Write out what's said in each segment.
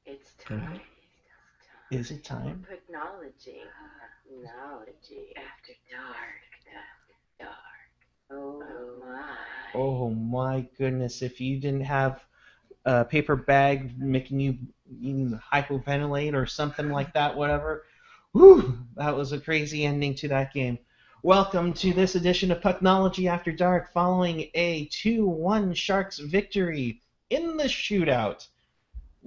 It's time. Is it time? For Pucknology. Technology. After dark. After dark. Oh my. Oh my goodness! If you didn't have a paper bag making you hyperventilate or something like that, whatever. Whew, that was a crazy ending to that game. Welcome to this edition of Pucknology After Dark, following a 2-1 Sharks victory in the shootout.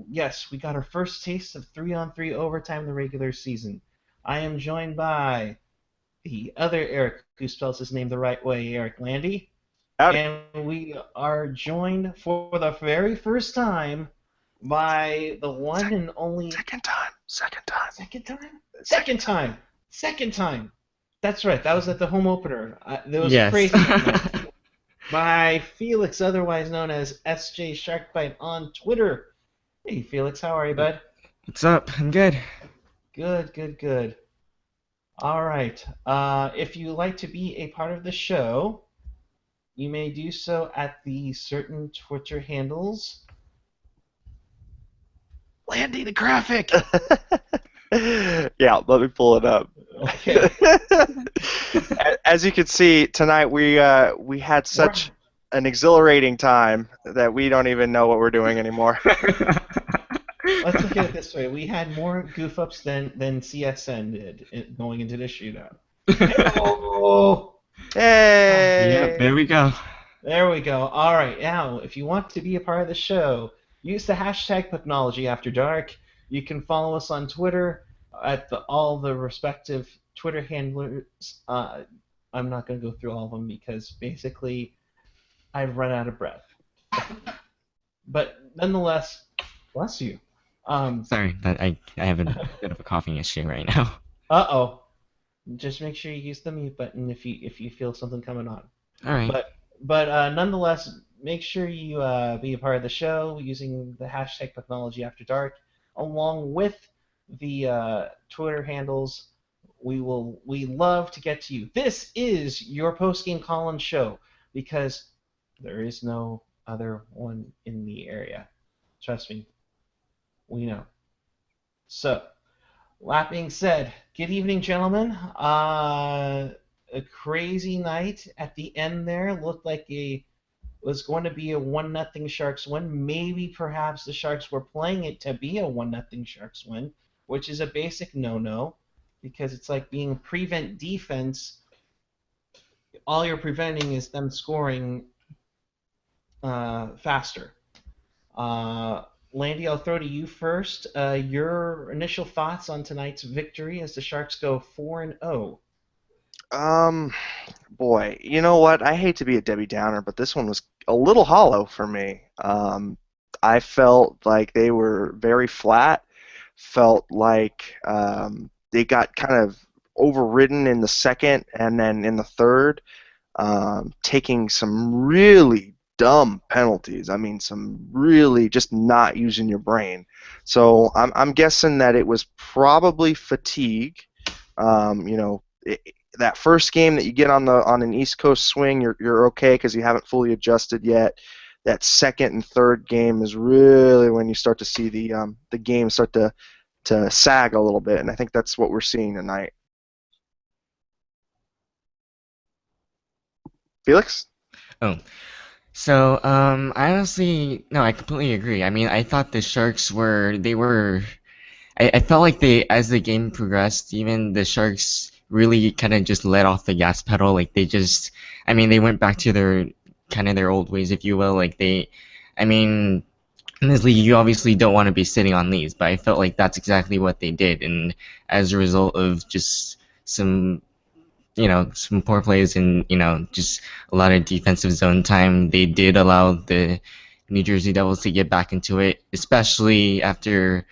Yes, we got our first taste of 3-on-3 overtime in the regular season. I am joined by the other Eric, who spells his name the right way, Eric Landy. Howdy. And we are joined for the very first time by the one and only Second time. second time, second time. That's right. That was at the home opener. That was Yes. crazy that night. By Felix, otherwise known as SJ Sharkbite on Twitter. Hey Felix, how are you, bud? What's up? I'm good. Good, good, good. All right. If you like to be a part of the show, you may do so at the certain Twitter handles. Landy, the graphic. Yeah, let me pull it up. Okay. As you can see, tonight we had such an exhilarating time that we don't even know what we're doing anymore. Let's look at it this way: we had more goof ups than CSN did going into the shootout. Oh, Hey! Yep, there we go. there we go. All right, now if you want to be a part of the show, use the hashtag Pucknology After Dark. You can follow us on Twitter at all the respective Twitter handlers. I'm not going to go through all of them because basically I've run out of breath. But nonetheless, bless you. Sorry, I have a bit of a coughing issue right now. Uh-oh. Just make sure you use the mute button if you feel something coming on. All right. But nonetheless, make sure you be a part of the show using the hashtag Technology After Dark, along with the Twitter handles. We love to get to you. This is your post game call-in show because there is no other one in the area. Trust me, we know. So, that being said, good evening, gentlemen. A crazy night at the end there. Looked like was going to be a 1-0 Sharks win. Maybe perhaps the Sharks were playing it to be a 1-0 Sharks win, which is a basic no-no because it's like being prevent defense. All you're preventing is them scoring faster. Landy, I'll throw to you first. Your initial thoughts on tonight's victory as the Sharks go 4-0. Um, Boy, you know what? I hate to be a Debbie Downer, but this one was a little hollow for me. I felt like they were very flat. Felt like they got kind of overridden in the second and then in the third, taking some really dumb penalties. I mean, some really just not using your brain. So I'm guessing that it was probably fatigue. You know, that first game that you get on an East Coast swing, you're okay because you haven't fully adjusted yet. That second and third game is really when you start to see the game start to sag a little bit, and I think that's what we're seeing tonight. Felix? Oh, so I honestly no, I completely agree. I mean, I thought the Sharks were. I felt like as the game progressed, even the Sharks really kind of just let off the gas pedal. Like I mean, they went back to their old ways, if you will. I mean, in this league, you obviously don't want to be sitting on leads, but I felt like that's exactly what they did. And as a result of just some, some poor plays and, just a lot of defensive zone time, they did allow the New Jersey Devils to get back into it, especially after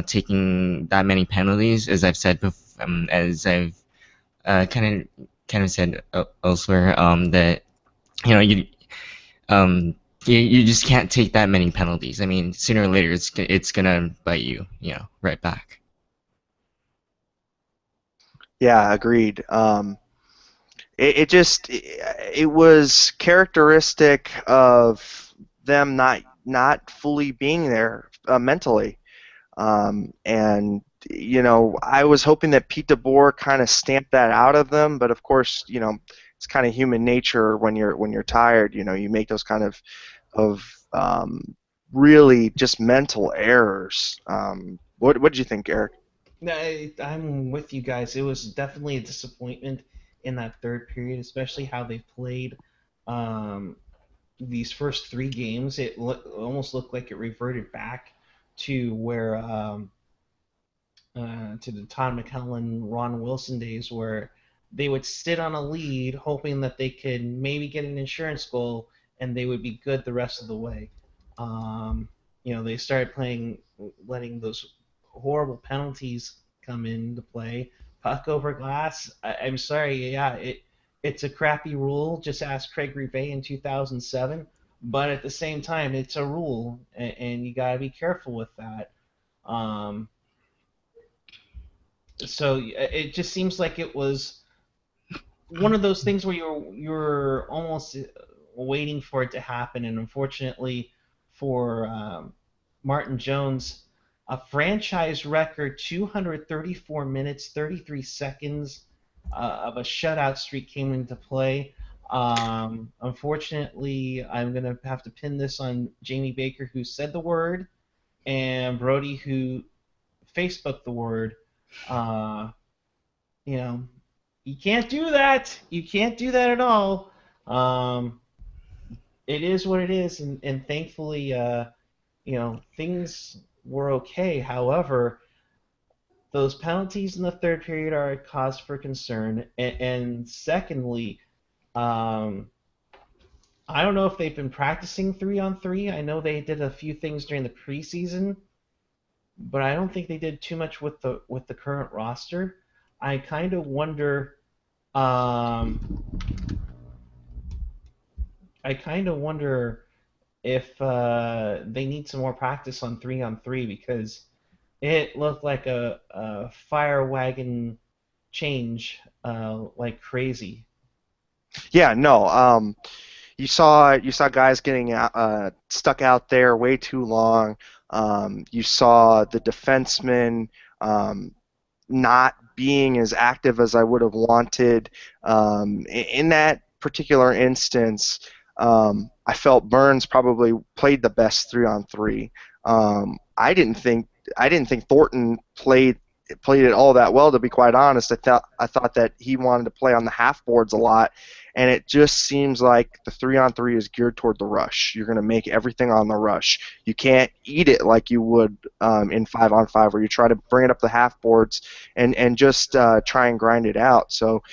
taking that many penalties, as I've said before, as I've kind of said elsewhere, that you know you you just can't take that many penalties. I mean, sooner or later, it's gonna bite you, right back. Yeah, agreed. It was characteristic of them not fully being there mentally. And I was hoping that Pete DeBoer kind of stamped that out of them, but of course, it's kind of human nature when you're tired. You make those kind of really just mental errors. What did you think, Eric? No, I'm with you guys. It was definitely a disappointment in that third period, especially how they played um, these first three games. Almost looked like it reverted back to where to the Todd McClellan, Ron Wilson days, where they would sit on a lead, hoping that they could maybe get an insurance goal, and they would be good the rest of the way. They started playing, letting those horrible penalties come into play. Puck over glass. I'm sorry, yeah, it's a crappy rule. Just ask Craig Rivet in 2007. But at the same time, it's a rule, and you got to be careful with that. Um, so it just seems like it was one of those things where you're almost waiting for it to happen, and unfortunately for Martin Jones, a franchise record 234 minutes 33 seconds of a shutout streak came into play. Unfortunately, I'm gonna have to pin this on Jamie Baker, who said the word, and Brody, who Facebooked the word. Uh, you know, you can't do that. You can't do that at all. Um, it is what it is, and thankfully, things were okay. However, those penalties in the third period are a cause for concern. And secondly, um, I don't know if they've been practicing 3-on-3. I know they did a few things during the preseason, but I don't think they did too much with the current roster. I kind of wonder. Um, I kind of wonder if they need some more practice on 3-on-3, because it looked like a fire wagon change like crazy. Yeah, no. You saw guys getting stuck out there way too long. You saw the defensemen um, not being as active as I would have wanted. In that particular instance, I felt Burns probably played the best 3-on-3. I didn't think Thornton played it all that well, to be quite honest. I thought that he wanted to play on the half boards a lot, and it just seems like the 3-on-3 is geared toward the rush. You're going to make everything on the rush. You can't eat it like you would in 5-on-5, where you try to bring it up the half boards and just try and grind it out. So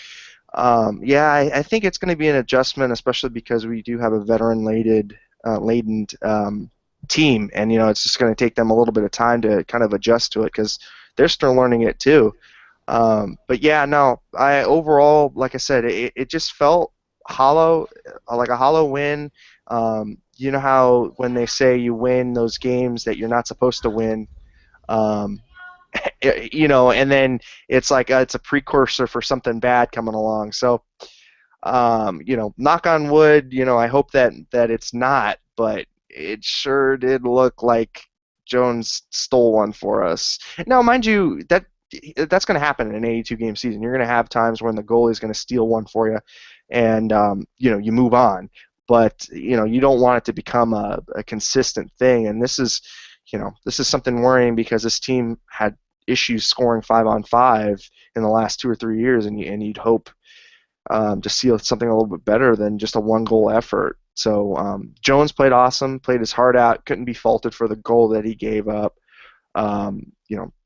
yeah, I think it's going to be an adjustment, especially because we do have a laden team, and it's just going to take them a little bit of time to kind of adjust to it because they're still learning it too. But yeah, no, I overall, like I said, it just felt hollow, like a hollow win. You know how when they say you win those games that you're not supposed to win, um, and then it's like it's a precursor for something bad coming along. So knock on wood, I hope that it's not, but it sure did look like Jones stole one for us. Now, mind you, that's going to happen in an 82 game season. You're going to have times when the goalie is going to steal one for you, and you move on. But you don't want it to become a consistent thing. And this is something worrying because this team had issues scoring 5-on-5 in the last 2 or 3 years, and you'd hope to see something a little bit better than just a one goal effort. So Jones played awesome, played his heart out, couldn't be faulted for the goal that he gave up.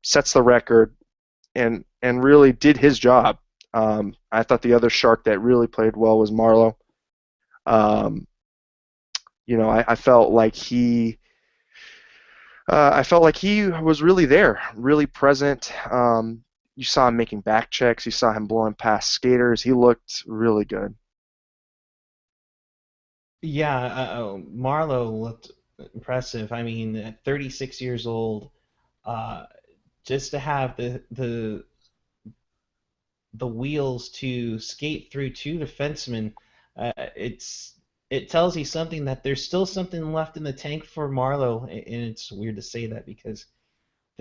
Sets the record and really did his job. I thought the other Shark that really played well was Marlowe. Um, I felt like he was really there, really present. You saw him making back checks. You saw him blowing past skaters. He looked really good. Yeah, Marlowe looked impressive. I mean, at 36 years old, uh, just to have the wheels to skate through two defensemen, it tells you something, that there's still something left in the tank for Marlowe. And it's weird to say that because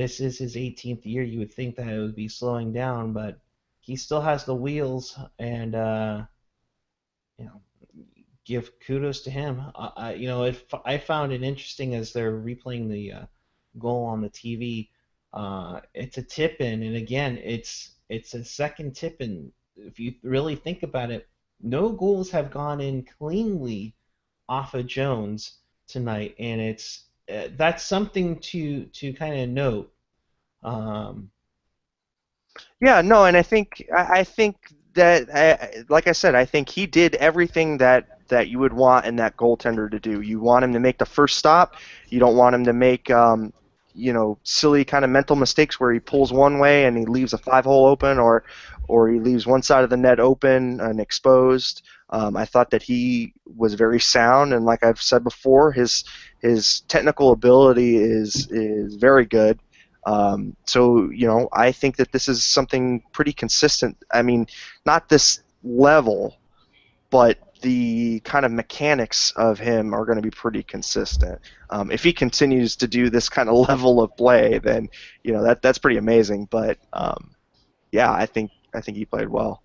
this is his 18th year. You would think that it would be slowing down, but he still has the wheels, and you know, give kudos to him. I found it interesting as they're replaying the goal on the TV. It's a tip in, and again, it's a second tip in. If you really think about it, no goals have gone in cleanly off of Jones tonight, and it's that's something to kind of note. Um, Yeah, no, and I think that like I said, I think he did everything that you would want in that goaltender to do. You want him to make the first stop. You don't want him to make silly kind of mental mistakes where he pulls one way and he leaves a five-hole open, or he leaves one side of the net open and exposed. I thought that he was very sound, and like I've said before, his technical ability is very good. So I think that this is something pretty consistent. I mean, not this level, but the kind of mechanics of him are going to be pretty consistent. If he continues to do this kind of level of play, then that's pretty amazing. But yeah, I think he played well.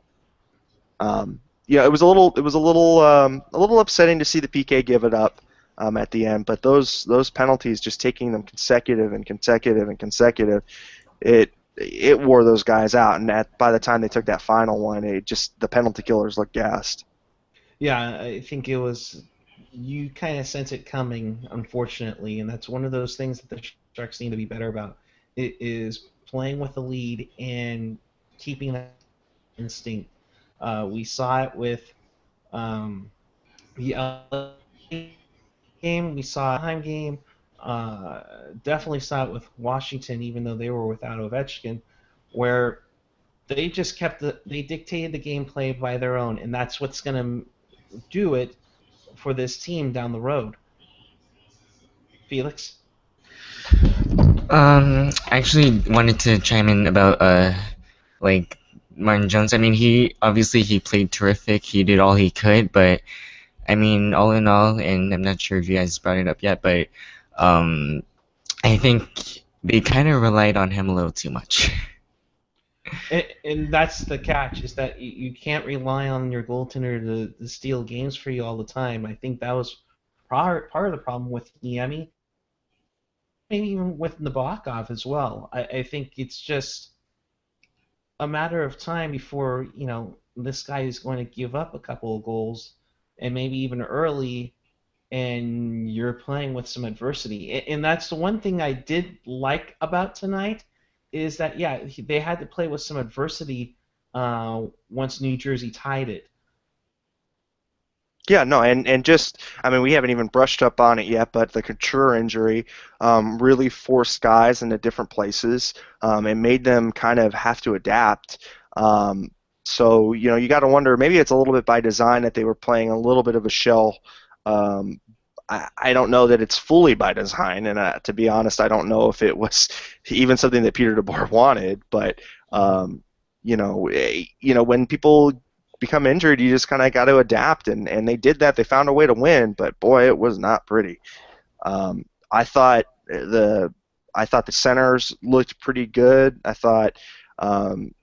Yeah, it was a little upsetting to see the PK give it up at the end, but those penalties, just taking them consecutive and consecutive and consecutive, it wore those guys out, and by the time they took that final one, the penalty killers looked gassed. yeah, I think it was. You kind of sense it coming, unfortunately, and that's one of those things that the Sharks need to be better about. It is playing with the lead and keeping that instinct. We saw it with um, the LA game. We saw the Anaheim game. Definitely saw it with Washington, even though they were without Ovechkin, where they dictated the gameplay by their own, and that's what's going to do it for this team down the road. Felix? I actually wanted to chime in about like Martin Jones. I mean, he played terrific. He did all he could, but I mean, all in all, and I'm not sure if you guys brought it up yet, but um, I think they kind of relied on him a little too much. And that's the catch, is that you can't rely on your goaltender to steal games for you all the time. I think that was part of the problem with Niemi, maybe even with Nabokov as well. I think it's just a matter of time before this guy is going to give up a couple of goals, and maybe even early, and you're playing with some adversity. And that's the one thing I did like about tonight, is that yeah, they had to play with some adversity once New Jersey tied it. Yeah, no, and just, I mean, we haven't even brushed up on it yet, but the Couture injury really forced guys into different places, and made them kind of have to adapt. Um, so you got to wonder, maybe it's a little bit by design that they were playing a little bit of a shell. Um, I don't know that it's fully by design, and to be honest, I don't know if it was even something that Peter DeBoer wanted. But when people become injured, you just kind of got to adapt, and they did that. They found a way to win, but boy, it was not pretty. Um, I thought the I thought the centers looked pretty good. I thought um,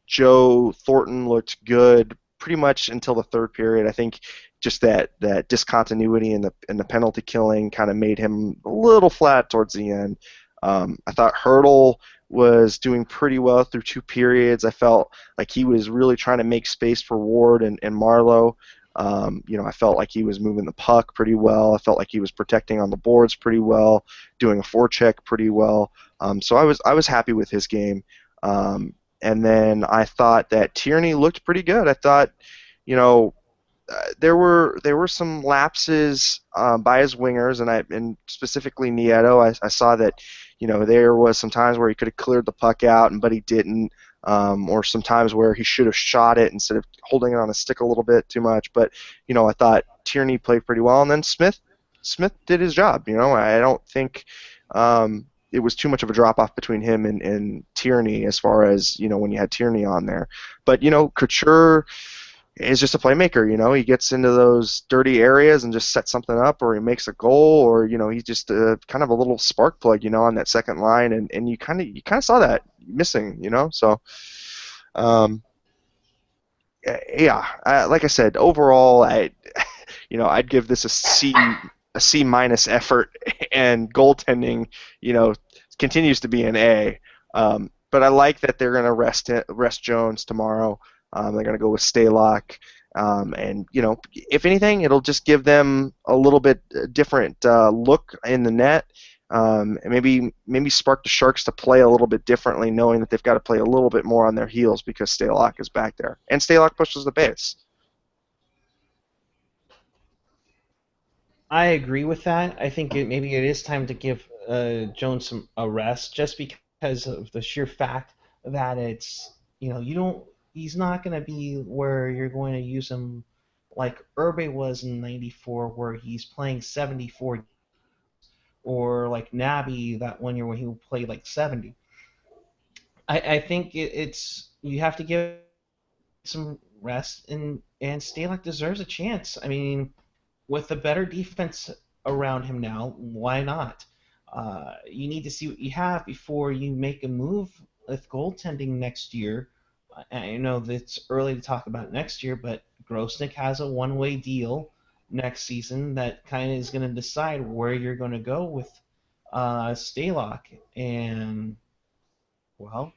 Joe Thornton looked good pretty much until the third period. I think just that discontinuity in the penalty killing kind of made him a little flat towards the end. I thought Hurdle was doing pretty well through two periods. I felt like he was really trying to make space for Ward and Marlowe. I felt like he was moving the puck pretty well. I felt like he was protecting on the boards pretty well, doing a forecheck pretty well. So I was happy with his game. And then I thought that Tierney looked pretty good. I thought, you know, there were some lapses by his wingers, and specifically Nieto. I saw that there was some times where he could have cleared the puck out, but he didn't, or some times where he should have shot it instead of holding it on a stick a little bit too much. But I thought Tierney played pretty well, and then Smith did his job. I don't think it was too much of a drop off between him and Tierney as far as when you had Tierney on there. But Couture. is just a playmaker. He gets into those dirty areas and just sets something up, or he makes a goal, or he's just kind of a little spark plug, on that second line, and you kind of saw that missing. So um, yeah, like I said, overall, I'd give this a C minus effort, and goaltending, you know, continues to be an A. But I like that they're going to rest Jones tomorrow. They're going to go with Stalock, and if anything, it'll just give them a little bit different look in the net. And maybe spark the Sharks to play a little bit differently, knowing that they've got to play a little bit more on their heels because Stalock is back there, and Stalock pushes the base. I agree with that. I think maybe it is time to give Jones a rest, just because of the sheer fact that it's you don't he's not going to be where you're going to use him like Urbe was in '94, where he's playing 74, or like Naby that one year when he played like 70. I think it's you have to give some rest, and Stalock deserves a chance. I mean, with a better defense around him now, why not? You need to see what you have before you make a move with goaltending next year. I know that it's early to talk about next year, but Grosnick has a one-way deal next season that kind of is going to decide where you're going to go with Stalock. And, well,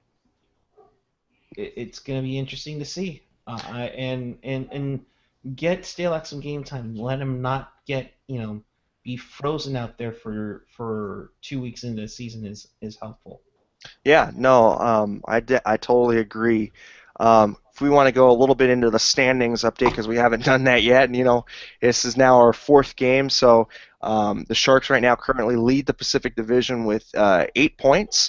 it's going to be interesting to see. And get Stalock some game time. Let him not get be frozen out there for 2 weeks into the season is helpful. Yeah, no, I totally agree. If we want to go a little bit into the standings update, because we haven't done that yet, and this is now our fourth game, so the Sharks right now currently lead the Pacific Division with 8 points.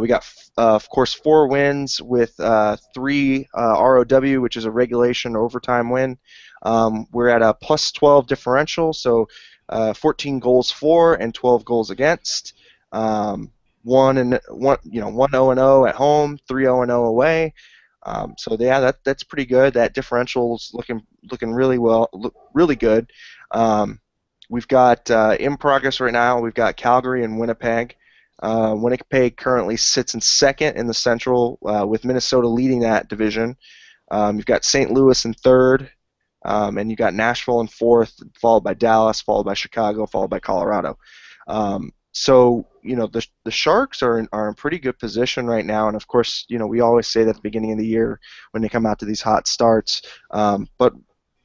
We got, of course, 4 wins with 3 ROW, which is a regulation overtime win. We're at a plus 12 differential, so 14 goals for and 12 goals against. One 0-0 at home, 3 0-0 away. So yeah, that's pretty good. That differential's looking really well, really good. We've got in progress right now. We've got Calgary and Winnipeg. Winnipeg currently sits in second in the Central, with Minnesota leading that division. You've got St. Louis in third, and you've got Nashville in fourth, followed by Dallas, followed by Chicago, followed by Colorado. So the Sharks are in pretty good position right now, and of course we always say that at the beginning of the year when they come out to these hot starts. But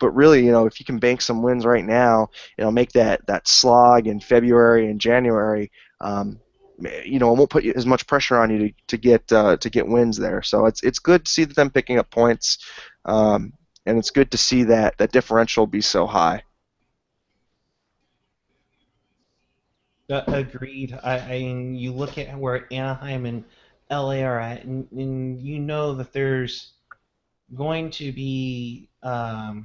really, if you can bank some wins right now, make that slog in February and January. It won't put as much pressure on you to get wins there. So it's good to see them picking up points, and it's good to see that differential be so high. Agreed. You look at where Anaheim and LA are at, and you know that there's going to be a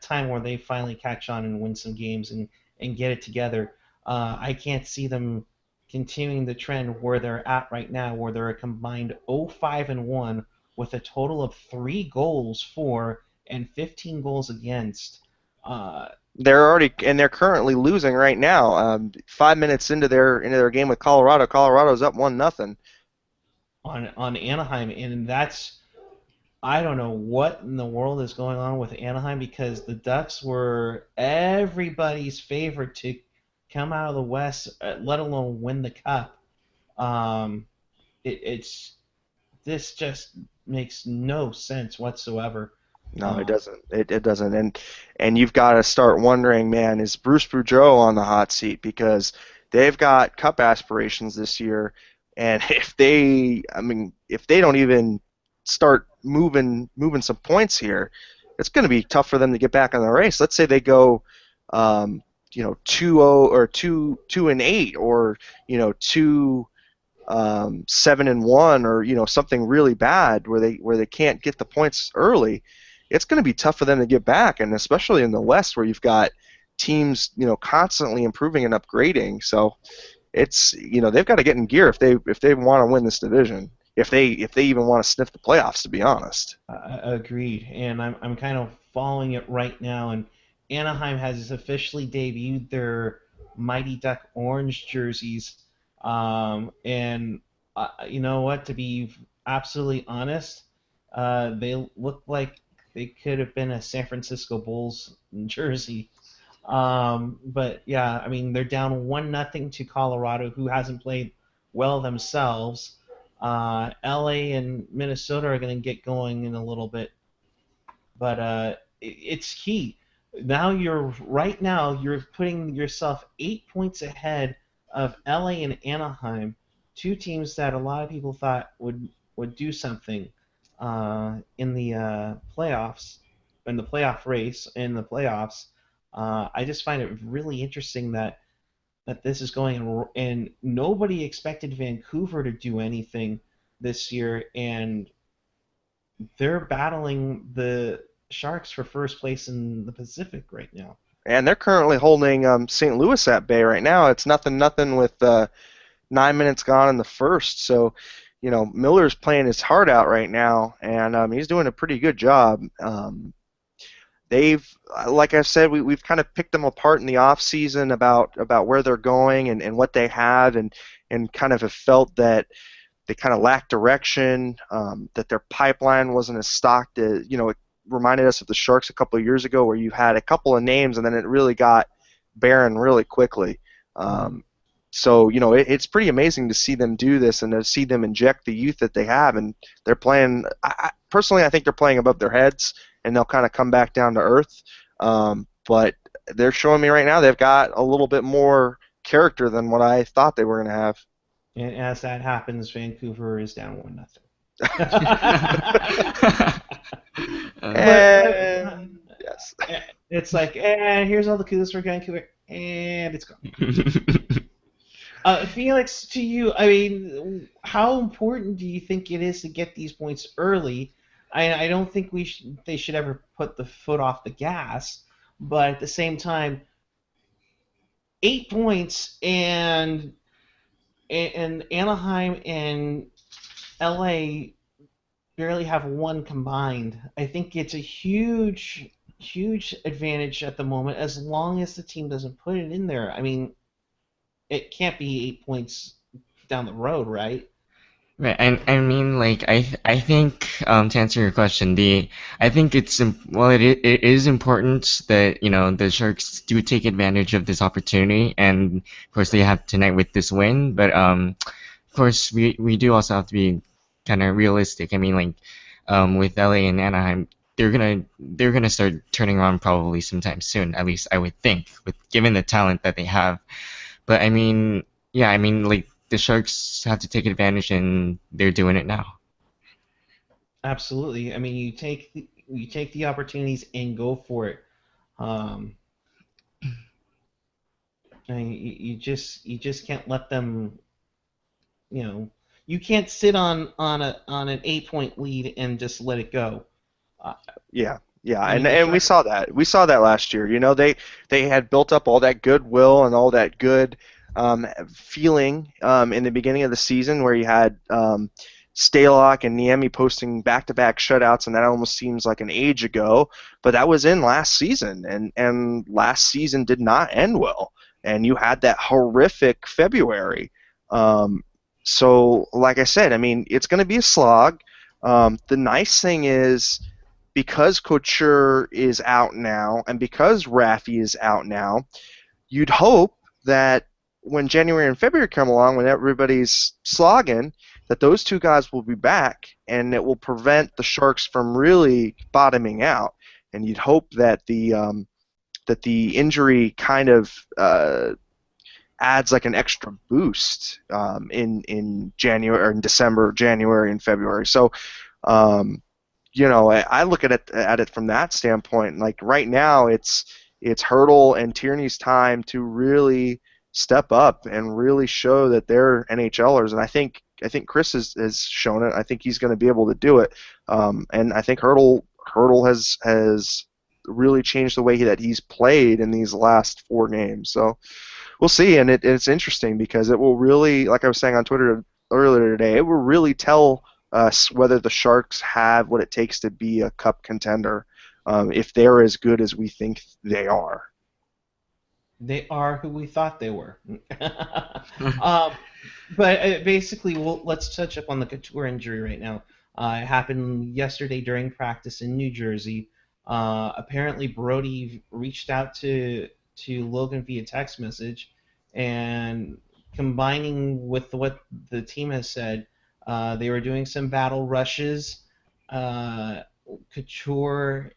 time where they finally catch on and win some games and get it together. I can't see them continuing the trend where they're at right now, where they're a combined 0-5-1 with a total of 3 goals for and 15 goals against. Uh, They're currently losing right now. 5 minutes into their game with Colorado, Colorado's up 1-0. on Anaheim, and that's I don't know what in the world is going on with Anaheim, because the Ducks were everybody's favorite to come out of the West, let alone win the Cup. Um, it's this just makes no sense whatsoever. No, it Um, doesn't. It doesn't. And you've got to start wondering, man, is Bruce Boudreau on the hot seat? Because they've got cup aspirations this year, and if they don't even start moving some points here, it's going to be tough for them to get back on the race. Let's say they go, 2-0 or 2-8, or 7-1, or something really bad where they can't get the points early. It's going to be tough for them to get back, and especially in the West where you've got teams constantly improving and upgrading. So it's they've got to get in gear if they want to win this division. If they even want to sniff the playoffs, to be honest. agreed, and I'm kind of following it right now, and Anaheim has officially debuted their Mighty Duck orange jerseys. And you know what? To be absolutely honest, they look like they could have been a San Francisco Bulls jersey. But yeah, I mean they're down 1-0 to Colorado, who hasn't played well themselves. LA and Minnesota are going to get going in a little bit, but it's key. Now you're putting yourself 8 points ahead of LA and Anaheim, two teams that a lot of people thought would do something in the playoffs, in the playoff race, in the playoffs. I just find it really interesting that this is going, and nobody expected Vancouver to do anything this year, and they're battling the Sharks for first place in the Pacific right now. And they're currently holding St. Louis at bay right now. It's nothing with 9 minutes gone in the first. So, Miller's playing his heart out right now, and he's doing a pretty good job. They've, like I said, we've kind of picked them apart in the off season about where they're going and what they have, and kind of have felt that they kind of lacked direction, that their pipeline wasn't as stocked as, it reminded us of the Sharks a couple of years ago where you had a couple of names and then it really got barren really quickly. So, it's pretty amazing to see them do this and to see them inject the youth that they have. And they're playing, personally, I think they're playing above their heads and they'll kind of come back down to earth. But they're showing me right now they've got a little bit more character than what I thought they were going to have. And as that happens, Vancouver is down 1-0. And yes, It's like, here's all the kudos for Vancouver, and it's gone. Felix, to you, I mean, how important do you think it is to get these points early? I don't think they should ever put the foot off the gas, but at the same time, 8 points and Anaheim and LA barely have one combined. I think it's a huge advantage at the moment as long as the team doesn't put it in there. I mean, it can't be 8 points down the road, right? Right, and I mean, like, I think, to answer your question, I think it is important that, the Sharks do take advantage of this opportunity, and of course they have tonight with this win, but, of course, we do also have to be kind of realistic. I mean, like, with LA and Anaheim, they're gonna start turning around probably sometime soon, at least I would think, given the talent that they have. But I mean, yeah, I mean, like, the Sharks have to take advantage, and they're doing it now. Absolutely. I mean, you take the opportunities and go for it. Um, I mean, you just can't let them. You know, you can't sit on an 8 point lead and just let it go. Uh, yeah, yeah, I and mean, the and we Sharks. saw that. We saw that last year. They had built up all that goodwill and all that good feeling in the beginning of the season, where you had Stalock and Niemi posting back-to-back shutouts, and that almost seems like an age ago. But that was in last season, and last season did not end well. And you had that horrific February. Um, so, like I said, I mean, it's going to be a slog. The nice thing is, because Couture is out now and because Raffi is out now, you'd hope that when January and February come along, when everybody's slogging, that those two guys will be back and it will prevent the Sharks from really bottoming out. And you'd hope that the injury kind of adds like an extra boost in January or in December, January, and February. So I look at it from that standpoint. Like right now, it's Hurdle and Tierney's time to really step up and really show that they're NHLers. And I think Chris has shown it. I think he's going to be able to do it. And I think Hurdle has really changed the way that he's played in these last 4 games. So we'll see. And it's interesting because it will really, like I was saying on Twitter earlier today, it will really tell us whether the Sharks have what it takes to be a cup contender. if they're as good as we think they are. They are who we thought they were. um, but basically, let's touch up on the Couture injury right now. It happened yesterday during practice in New Jersey. Apparently, Brody reached out to Logan via text message, and combining with what the team has said, they were doing some battle rushes. Uh, Couture,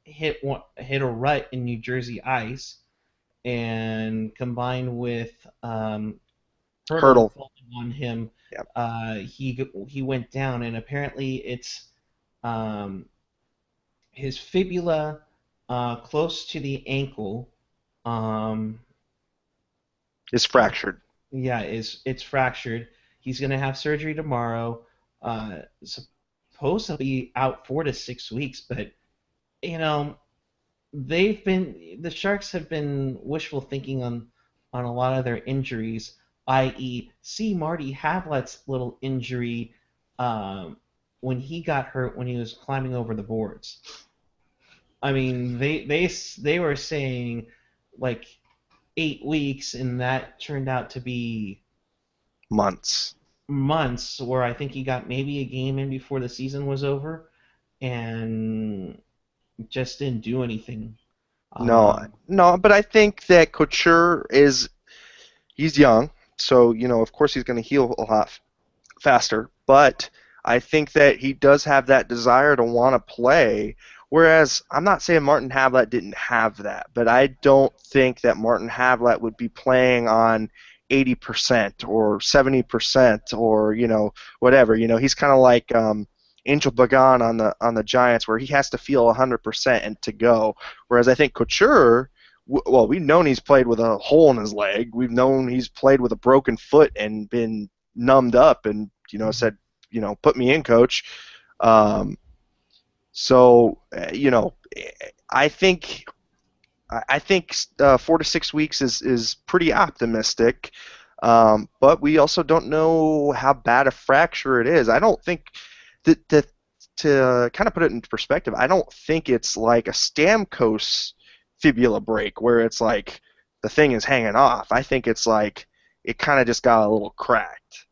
hit a rut in New Jersey ice, and combined with Hurdle Hurdle. falling on him, Yep. he went down, and apparently it's um, his fibula close to the ankle. Um, Is fractured. yeah, it's fractured. He's gonna have surgery tomorrow. Supposed to be out 4 to 6 weeks, but you know the Sharks have been wishful thinking on a lot of their injuries, i.e., see Marty Havlat's little injury when he got hurt when he was climbing over the boards. I mean, they were saying like 8 weeks, and that turned out to be Months. months. Where I think he got maybe a game in before the season was over, and just didn't do anything. No, Um, no, but I think that Couture is he's young, so of course he's going to heal a lot faster. But I think that he does have that desire to want to play. Whereas I'm not saying Martin Havlat didn't have that, but I don't think that Martin Havlat would be playing on 80% or 70% or whatever. He's kind of like Angel Bagan on the Giants, where he has to feel 100% and to go. Whereas I think Couture, well, we've known he's played with a hole in his leg. We've known he's played with a broken foot and been numbed up and said, put me in, coach. Um, so I think I think 4 to 6 weeks is pretty optimistic. But we also don't know how bad a fracture it is. I don't think that to kind of put it into perspective, I don't think it's like a Stamkos fibula break where it's like the thing is hanging off. I think it's like it kind of just got a little cracked.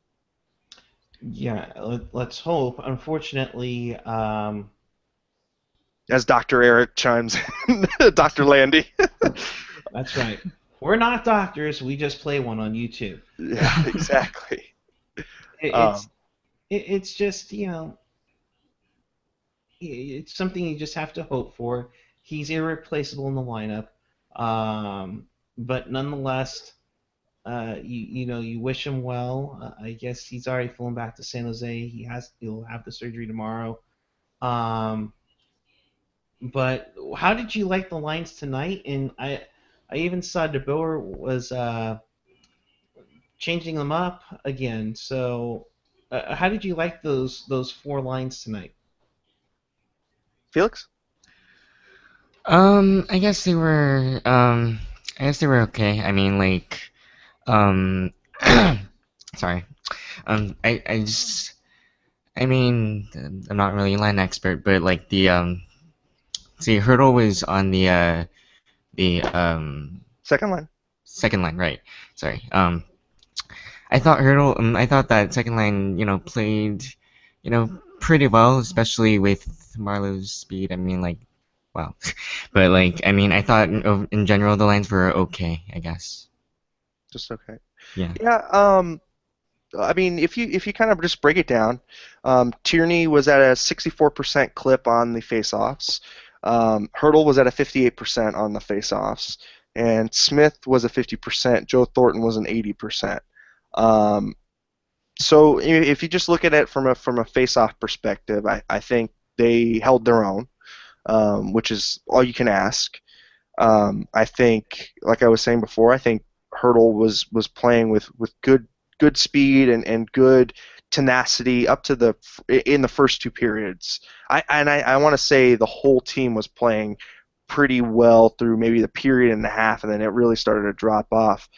Yeah, let's hope. Unfortunately, As Dr. Eric chimes in, Dr. Landy. that's right. We're not doctors. We just play one on YouTube. Yeah, exactly. It, Um, it's just it's something you just have to hope for. He's irreplaceable in the lineup, but nonetheless, you wish him well. I guess he's already flown back to San Jose. He'll have the surgery tomorrow. Um, But how did you like the lines tonight? And I even saw DeBoer was changing them up again. So how did you like those four lines tonight? Felix? I guess they were okay. I mean, like, um, sorry. I just, I mean, I'm not really a line expert, but like see, Hurdle was on the Second line. second line, right? Sorry. I thought that second line, played, pretty well, especially with Marlowe's speed. I mean, like, wow. But like, I mean, I thought in general the lines were okay, I guess. Just okay. Yeah. Yeah, I mean, if you kind of just break it down, Tierney was at a 64% clip on the faceoffs. Hurdle was at a 58% on the faceoffs, and Smith was a 50%. Joe Thornton was an 80%. Um, so if you just look at it from a face-off perspective, I think they held their own, which is all you can ask. I think, like I was saying before, I think Hurdle was playing with good speed and good tenacity up to in the first two periods. I want to say the whole team was playing pretty well through maybe the period and a half, and then it really started to drop off.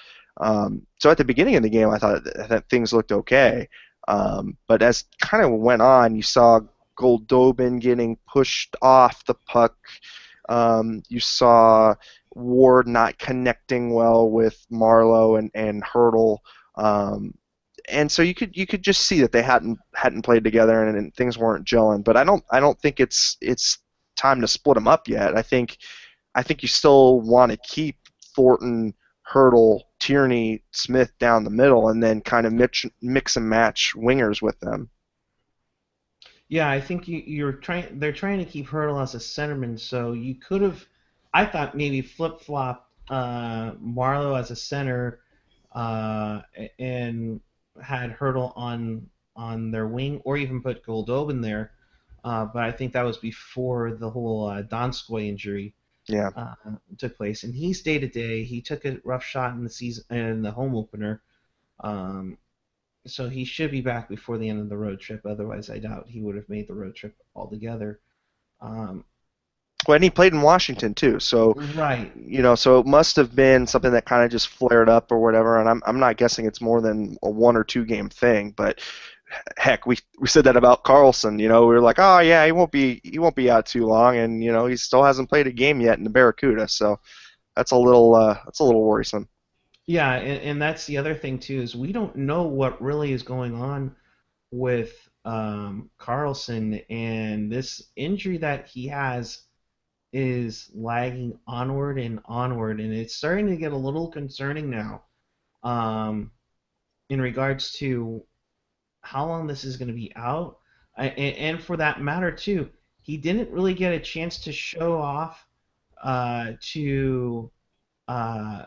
So at the beginning of the game, I thought that things looked okay, but as kind of went on, you saw Goldobin getting pushed off the puck. You saw Ward not connecting well with Marlowe and Hurdle. Um, and so you could just see that they hadn't played together and things weren't gelling. But I don't think it's time to split them up yet. I think you still want to keep Thornton, Hurdle, Tierney, Smith down the middle, and then kind of mix and match wingers with them. Yeah, I think you're trying. They're trying to keep Hurdle as a centerman, so you could have. I thought maybe flip flop Marlowe as a center, and had Hurdle on their wing, or even put Goldobin there. But I think that was before the whole Donskoy injury Yeah. uh, took place, and he's day to day. He took a rough shot in the season in the home opener. Um, so he should be back before the end of the road trip. Otherwise, I doubt he would have made the road trip altogether. Um, Well, and he played in Washington too, so right. so it must have been something that kind of just flared up or whatever. And I'm not guessing it's more than a 1 or 2 game thing, but heck, we said that about Carlson. We were like, oh yeah, he won't be out too long, and he still hasn't played a game yet in the Barracuda, so that's a little worrisome. Yeah, and that's the other thing too is we don't know what really is going on with Carlson, and this injury that he has is lagging onward, and it's starting to get a little concerning now. Um, in regards to how long this is going to be out, and for that matter too, he didn't really get a chance to show off to uh,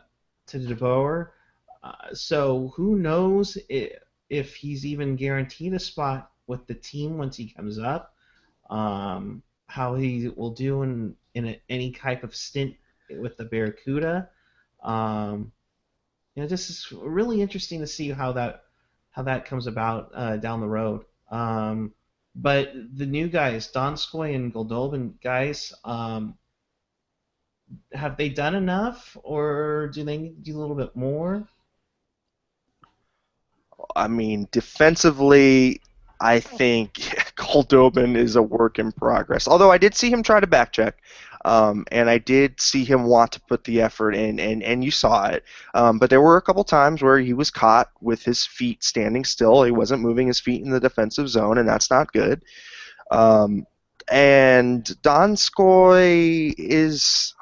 to DeBoer. So who knows if he's even guaranteed a spot with the team once he comes up? How he will do any type of stint with the Barracuda. Um, this is really interesting to see how that comes about down the road. But the new guys, Donskoy and Goldobin, guys, have they done enough, or do they need to do a little bit more? I mean, defensively, I think Goldobin is a work in progress. Although I did see him try to backcheck, and I did see him want to put the effort in, and you saw it. But there were a couple times where he was caught with his feet standing still. He wasn't moving his feet in the defensive zone, and that's not good. Um, and Donskoy is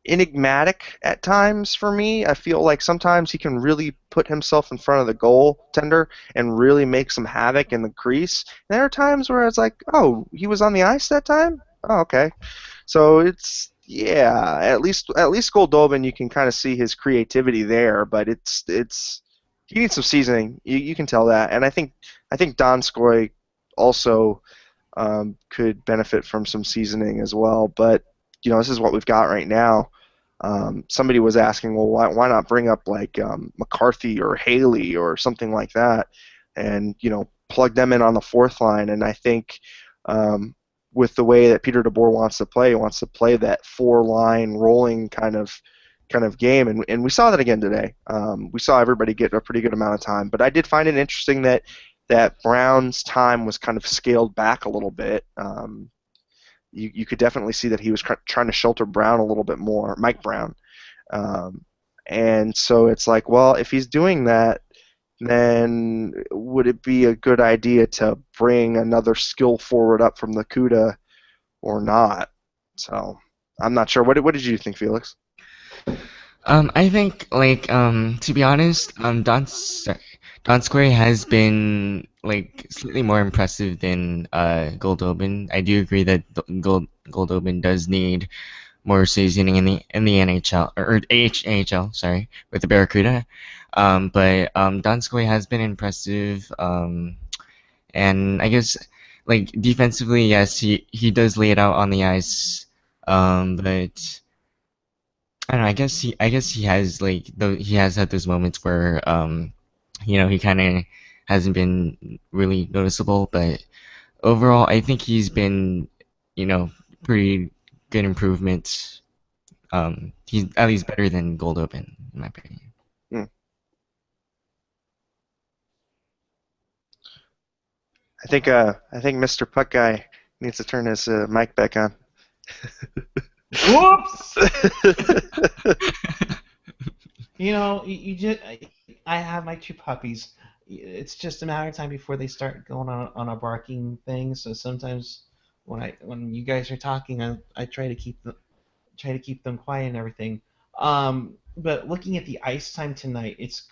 enigmatic at times for me. I feel like sometimes he can really put himself in front of the goaltender and really make some havoc in the crease. And there are times where it's like, oh, he was on the ice that time? Oh, okay. So it's yeah, at least Goldobin you can kind of see his creativity there, but it's he needs some seasoning. You can tell that. And I think Donskoy also could benefit from some seasoning as well. But this is what we've got right now. Somebody was asking, well, why not bring up like McCarthy or Haley or something like that, and plug them in on the fourth line. And I think with the way that Peter DeBoer wants to play that four-line rolling kind of game, and we saw that again today. We saw everybody get a pretty good amount of time, but I did find it interesting that Brown's time was kind of scaled back a little bit. You could definitely see that he was trying to shelter Brown a little bit more, Mike Brown. Um, and so it's like, well, if he's doing that, then would it be a good idea to bring another skill forward up from the CUDA or not? So I'm not sure. What did you think, Felix? I think to be honest, Don Square has been like slightly more impressive than Goldobin. I do agree that Goldobin does need more seasoning in the NHL or AHL, sorry, with the Barracuda. But Don Square has been impressive. And I guess like defensively, yes, he does lay it out on the ice. But I don't know. I guess he has he has had those moments where he kind of hasn't been really noticeable, but overall, I think he's been you know pretty good improvements. He's at least better than Gold Open, in my opinion. Hmm. I think Mr. Puck guy needs to turn his mic back on. Whoops! You just I have my two puppies. It's just a matter of time before they start going on a barking thing. So sometimes when you guys are talking, I try to keep them quiet and everything. But looking at the ice time tonight, it's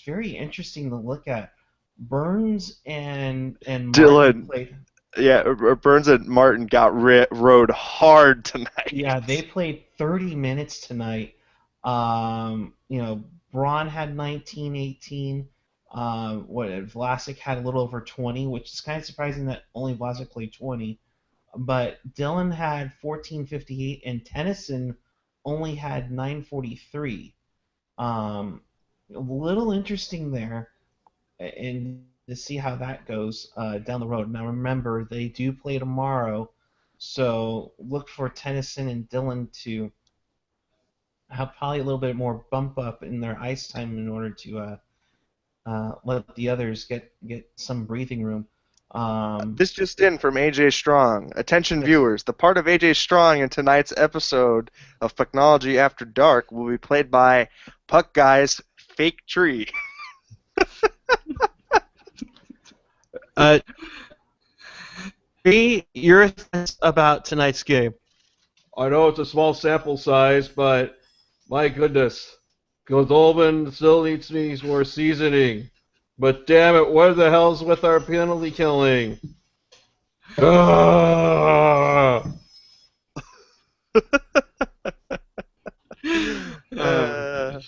very interesting to look at. Burns and Martin Dylan, played. yeah, Burns and Martin got rode hard Yeah, they tonight. played 30 minutes tonight. You know, Braun had 19, 18. What Vlasic had a little over 20, which is kind of surprising that only Vlasic played 20. But Dylan had 14:58, and Tennyson only had 9:43. A little interesting there, and to see how that goes down the road. Now remember, they do play tomorrow, so look for Tennyson and Dylan to have probably a little bit more bump up in their ice time in order to let the others get some breathing room. Um, This just in from AJ Strong. Attention yes. viewers, the part of AJ Strong in tonight's episode of Pucknology After Dark will be played by Puck Guy's fake tree. Uh, your thoughts about tonight's game? I know it's a small sample size, but my goodness, Goldobin still needs me more seasoning. But damn it, what the hell's with our penalty killing? Ah! Um, Uh,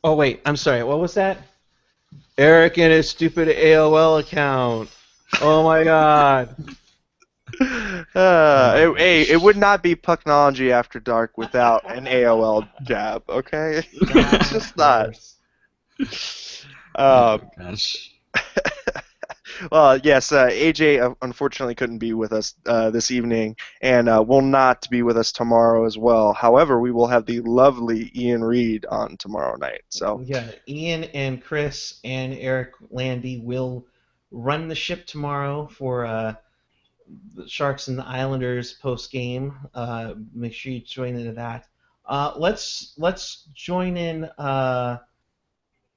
oh wait, I'm sorry. What was that? Eric and his stupid AOL account. Oh my god. it, Oh, hey, it would not be Pucknology After Dark without an AOL jab, okay? It's yeah, of just not. course. Oh Um, gosh. well, yes, AJ unfortunately couldn't be with us this evening and will not be with us tomorrow as well. However, we will have the lovely Ian Reed on tomorrow night. So, Yeah, Ian and Chris and Eric Landy will run the ship tomorrow for the Sharks and the Islanders post game. Make sure you join into that. Let's join in. And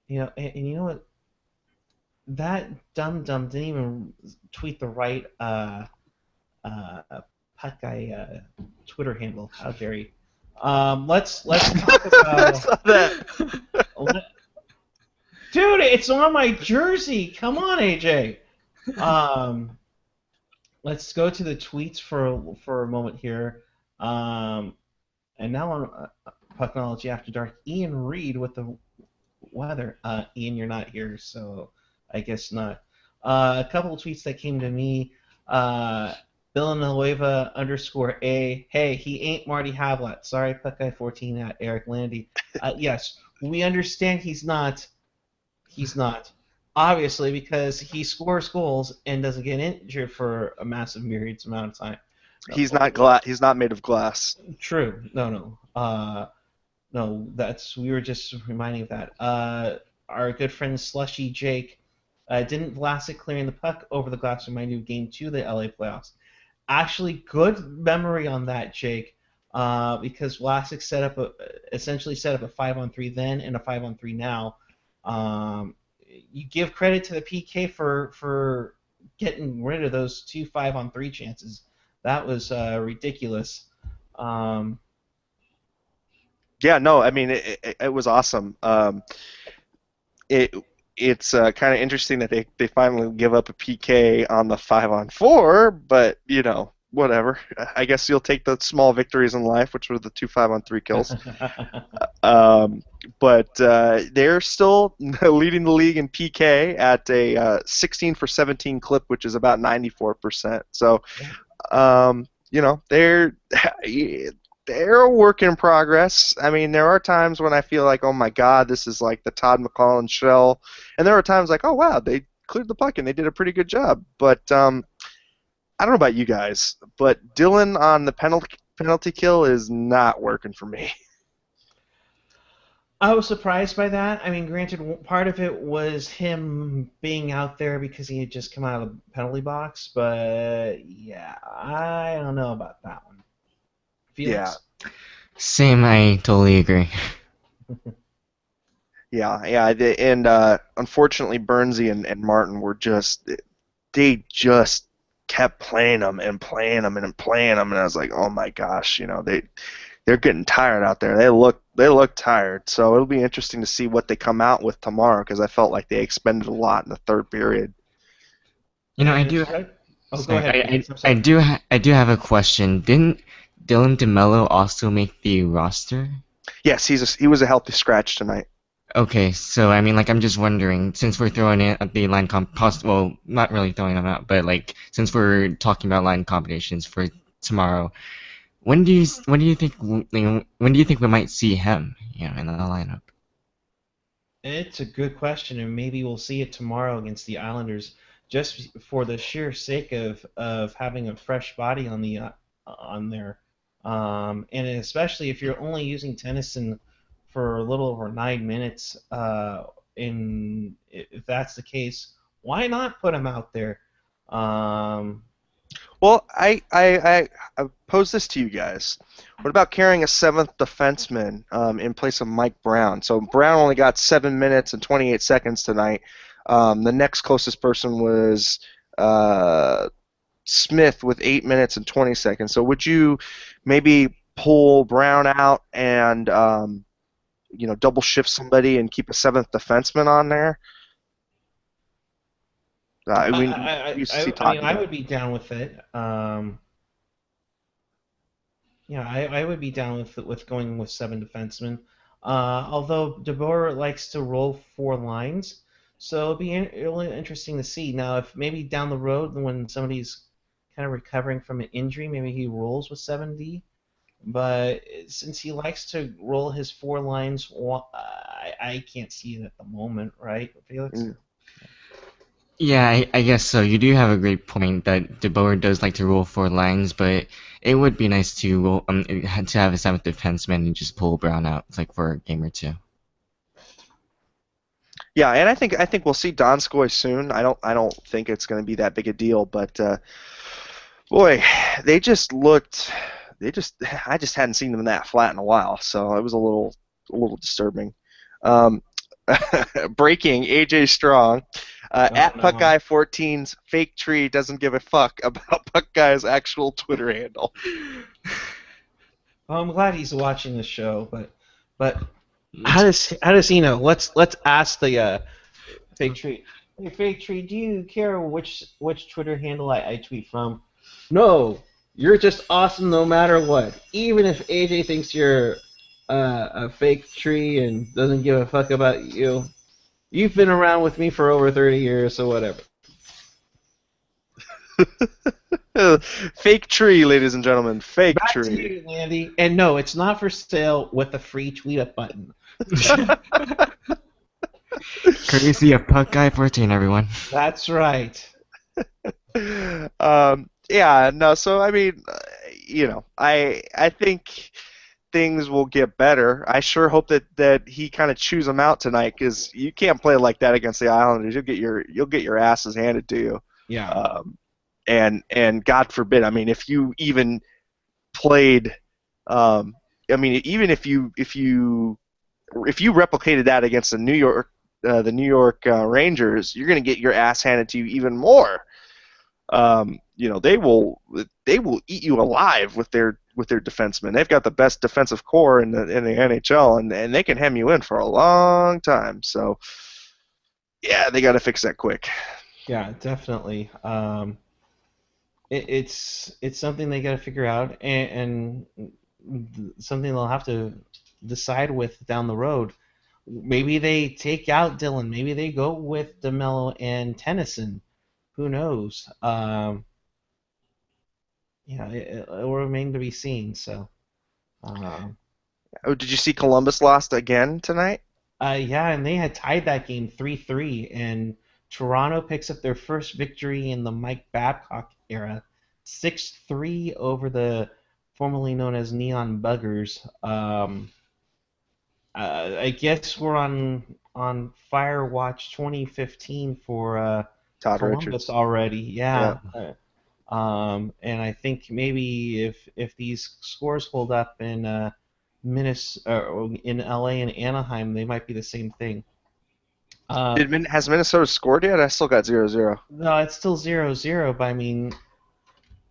you know what? That dum dum didn't even tweet the right Puck guy Twitter handle. How dare he? Let's talk about I saw that. dude. It's on my jersey. Come on, AJ. Um, let's go to the tweets for a moment here. Um, and now on Pucknology After Dark, Ian Reed with the weather. Ian, you're not here, so I guess not. A couple of tweets that came to me. Uh, Villanueva underscore A. Hey, he ain't Marty Havlat. Sorry, Puckeye14 at Eric Landy. Yes, we understand he's not. He's not. Obviously, because he scores goals and doesn't get injured for a massive myriad amount of time. No, He's not glass. He's not made of glass. true. No, no. No, that's we were just reminding of that. Our good friend Slushy Jake didn't Vlasic clearing the puck over the glass remind you of Game 2 of the LA playoffs. Actually, good memory on that, Jake, because Vlasic essentially set up a 5-on-3 then and a 5-on-3 now. Um, you give credit to the PK for getting rid of those two 5-on-3 chances. That was ridiculous. Um, Yeah, no, I mean it was awesome. It it's kind of interesting that they finally give up a PK on the 5-on-4, but whatever. I guess you'll take the small victories in life, which were the two 5-on-3 kills. Um, but they're still leading the league in PK at a 16 for 17 clip, which is about 94%. So they're they're a work in progress. I mean, there are times when I feel like, oh my God, this is like the Todd McCollum shell, and there are times like, oh wow, they cleared the puck and they did a pretty good job. But I don't know about you guys, but Dylan on the penalty kill is not working for me. I was surprised by that. I mean, granted, part of it was him being out there because he had just come out of the penalty box, but yeah, I don't know about that one. Yeah, Felix? Same, I totally agree. yeah. And unfortunately, Bernsey and Martin were just they just kept playing them and playing them and playing them, and I was like, oh my gosh, they're getting tired out there. They look tired. So it'll be interesting to see what they come out with tomorrow because I felt like they expended a lot in the third period. You know, I And do. oh, go Sorry, ahead, Felix. I'm I sorry. do. I do have a question. Didn't Dylan DeMello also make the roster? Yes, he was a healthy scratch tonight. Okay, so I mean, like, I'm just wondering, since we're throwing in the line well, not really throwing them out, but like, since we're talking about line combinations for tomorrow, when do you think when do you think we might see him, in the lineup? It's a good question, and maybe we'll see it tomorrow against the Islanders, just for the sheer sake of having a fresh body on there, and especially if you're only using Tennyson for a little over 9 minutes. In if that's the case, why not put him out there? Um, Well, I pose this to you guys. What about carrying a seventh defenseman in place of Mike Brown? So Brown only got 7 minutes and 28 seconds tonight. The next closest person was uh, Smith with 8 minutes and 20 seconds. So would you maybe pull Brown out and double shift somebody and keep a seventh defenseman on there? We used to see I talk mean, of I that. would be down with it. Yeah, I would be down with going with seven defensemen. Although DeBoer likes to roll four lines, so it'll be really interesting to see. Now, if maybe down the road when somebody's kind of recovering from an injury, maybe he rolls with 7D. But since he likes to roll his four lines, I can't see it at the moment, right, Felix? Mm. Yeah, I guess so. You do have a great point that De Boer does like to roll four lines, but it would be nice to to have a seventh defenseman and just pull Brown out like for a game or two. Yeah, and I think we'll see Donskoy soon. I don't think it's going to be that big a deal, but boy, they just looked they just I just hadn't seen them that flat in a while, so it was a little disturbing. Um, breaking AJ Strong Oh at no. Puckguy 14's fake tree doesn't give a fuck about Puckguy's actual Twitter handle. Well, I'm glad he's watching the show, but how does he know? Let's ask the fake tree. Hey, fake tree, do you care which Twitter handle I tweet from? No, you're just awesome no matter what. Even if AJ thinks you're a fake tree and doesn't give a fuck about you, you've been around with me for over 30 years, so whatever. Fake tree, ladies and gentlemen, fake Back to tree. you, Landy. And no, it's not for sale with a free tweet up button. Courtesy of Puck Guy 14, everyone. That's right. Yeah, no. So I mean, I think things will get better. I sure hope that he kind of chews them out tonight because you can't play like that against the Islanders. You'll get your asses handed to you. Yeah. Um, and God forbid, I mean, if you even played, um, I mean, even if you replicated that against the New York Rangers, you're going to get your ass handed to you even more. They will eat you alive with their defensemen. They've got the best defensive core in the NHL, and they can hem you in for a long time. So yeah, they got to fix that quick. Yeah, definitely. It's something they got to figure out, and something they'll have to decide with down the road. Maybe they take out Dylan. Maybe they go with DeMello and Tennyson. Who knows? Yeah, it will remain to be seen. So, um, Oh, did you see Columbus lost again tonight? yeah, and they had tied that game 3-3, and Toronto picks up their first victory in the Mike Babcock era, 6-3 over the formerly known as Neon Buggers. I guess we're on Firewatch 2015 for Todd Columbus Richards. already. Yeah. Yeah. And I think maybe if these scores hold up in in LA and Anaheim, they might be the same thing. Uh, Has Minnesota scored yet? I still got 0-0. no, it's still 0-0, but I mean,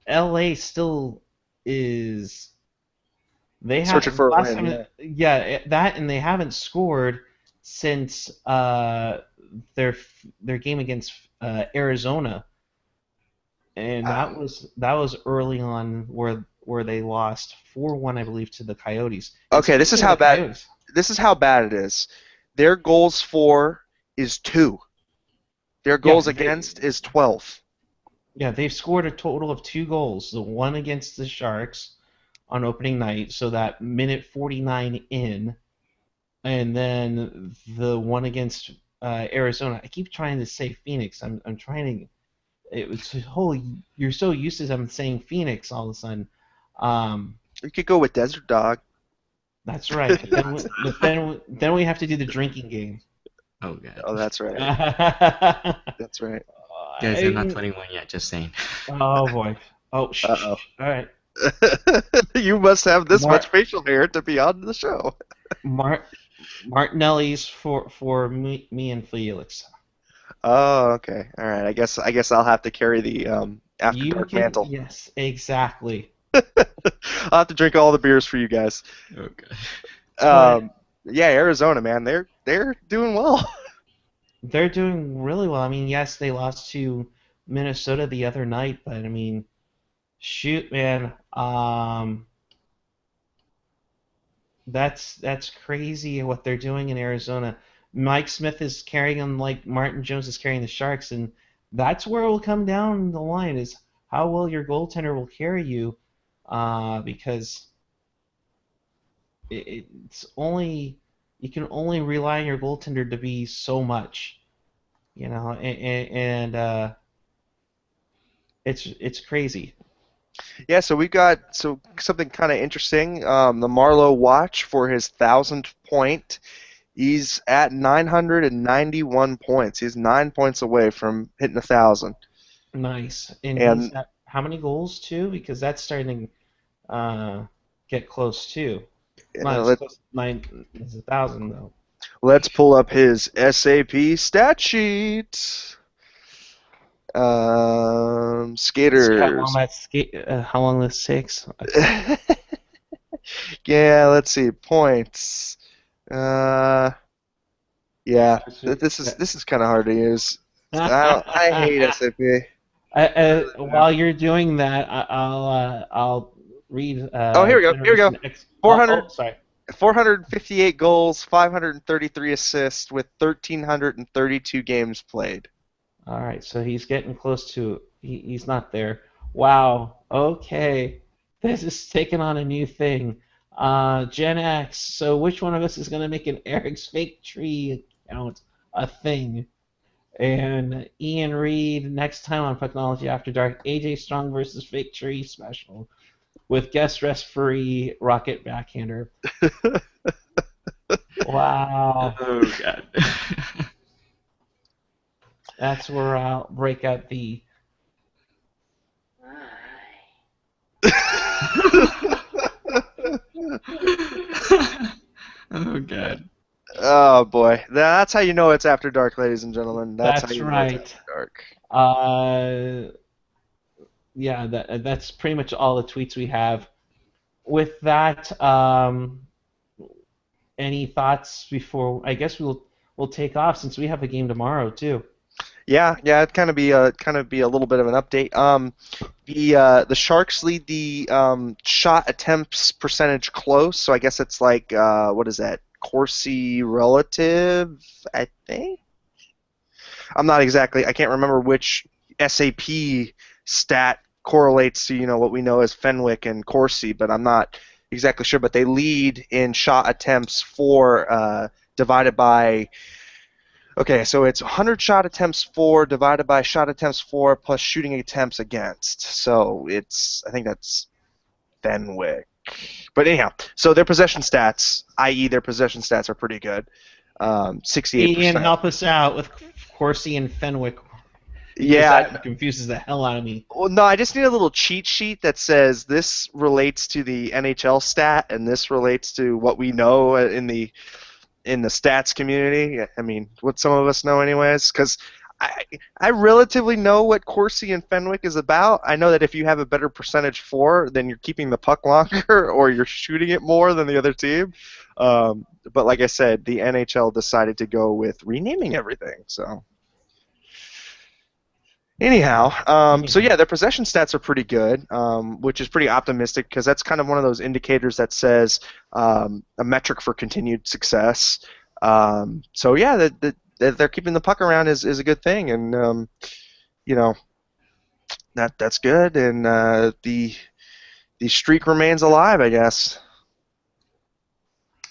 LA still is. They Searching have for a last win, time, yeah. yeah, that and they haven't scored since their their game against Arizona, and Ah, that was early on where they lost 4-1, I believe, to the Coyotes. And okay, speaking of the Coyotes, this is how bad it is. Their goals for is 2. Their yeah, goals against is 12. they've scored a total of 2 goals. The one against the Sharks on opening night, so that minute 49 in, and then the one against Arizona. I keep trying to say Phoenix. I'm trying to. It was holy. You're so used to them saying Phoenix all of a sudden. Um, You could go with Desert Dog. that's right. Then we have to do the drinking game. Oh god. Oh, that's right. I, That's right. Guys, I'm not 21 yet, just saying. oh boy. Oh, Uh-oh. all right. You must have this much Mar facial hair to be on the show. Mar Martinelli's for me and Felix. Oh, okay. All right. I guess I'll have to carry the after You dark can, mantle. yes, exactly. I'll have to drink all the beers for you guys. Oh god. But Yeah, Arizona, man, they're doing well. they're doing really well. I mean, yes, they lost to Minnesota the other night, but I mean, shoot, man, that's crazy what they're doing in Arizona. Mike Smith is carrying them like Martin Jones is carrying the Sharks, and that's where it will come down the line is how well your goaltender will carry you, because it's only you can only rely on your goaltender to be so much, and it's crazy. Yeah, so we got something kind of interesting. The Marlowe watch for his 1,000th point. He's at 991 points. He's 9 points away from hitting 1,000. Nice. And he's And got how many goals too? Because that's starting to get close too. Not as let, close nine as 1,000 though. let's pull up his SAP stat sheet. See Skaters. how long this takes. Yeah, let's see. Points. Uh, yeah, this is kind of hard to use. I hate SAP. While you're doing that, I'll read Oh, here we go. Here we go. Generation X. Oh, 400, sorry. 458 goals, 533 assists with 1,332 games played. All right, so he's getting close to. He's not there. Wow. Okay, this is taking on a new thing. Gen X. So which one of us is gonna make an Eric's fake tree account a thing? And Ian Reed next time on Pucknology After Dark. AJ Strong versus Fake Tree special with guest referee Rocket Backhander. Wow. Oh god. That's where I'll break out the. My. Oh god. Oh boy, that's how you know it's after dark, ladies and gentlemen. That's how That's you know it's right. after dark. Uh, yeah, that's pretty much all the tweets we have. With that, any thoughts before? I guess we'll take off since we have a game tomorrow too. Yeah, it'd kind of be a little bit of an update. The Sharks lead the shot attempts percentage close, so I guess it's like what is that? Corsi relative, I think. I'm not exactly. I can't remember which SAP stat correlates to what we know as Fenwick and Corsi, but I'm not exactly sure. But they lead in shot attempts for divided by. Okay, so it's 100 shot attempts for divided by shot attempts for plus shooting attempts against. So I think that's Fenwick. But anyhow, so their possession stats, i.e., their possession stats, are pretty good. Ian, 68%. help us out with Corsi and Fenwick because Yeah. that confuses the hell out of me. Well, no, I just need a little cheat sheet that says this relates to the NHL stat and this relates to what we know in the stats community. I mean, what some of us know, anyways, because I I relatively know what Corsi and Fenwick is about. I know that if you have a better percentage for, then you're keeping the puck longer or you're shooting it more than the other team. But like I said, the NHL decided to go with renaming everything. So anyhow, so Anyhow, yeah, their possession stats are pretty good, which is pretty optimistic because that's kind of one of those indicators that says a metric for continued success. So yeah, that they're keeping the puck around is a good thing, and you know that's good, and the streak remains alive, I guess.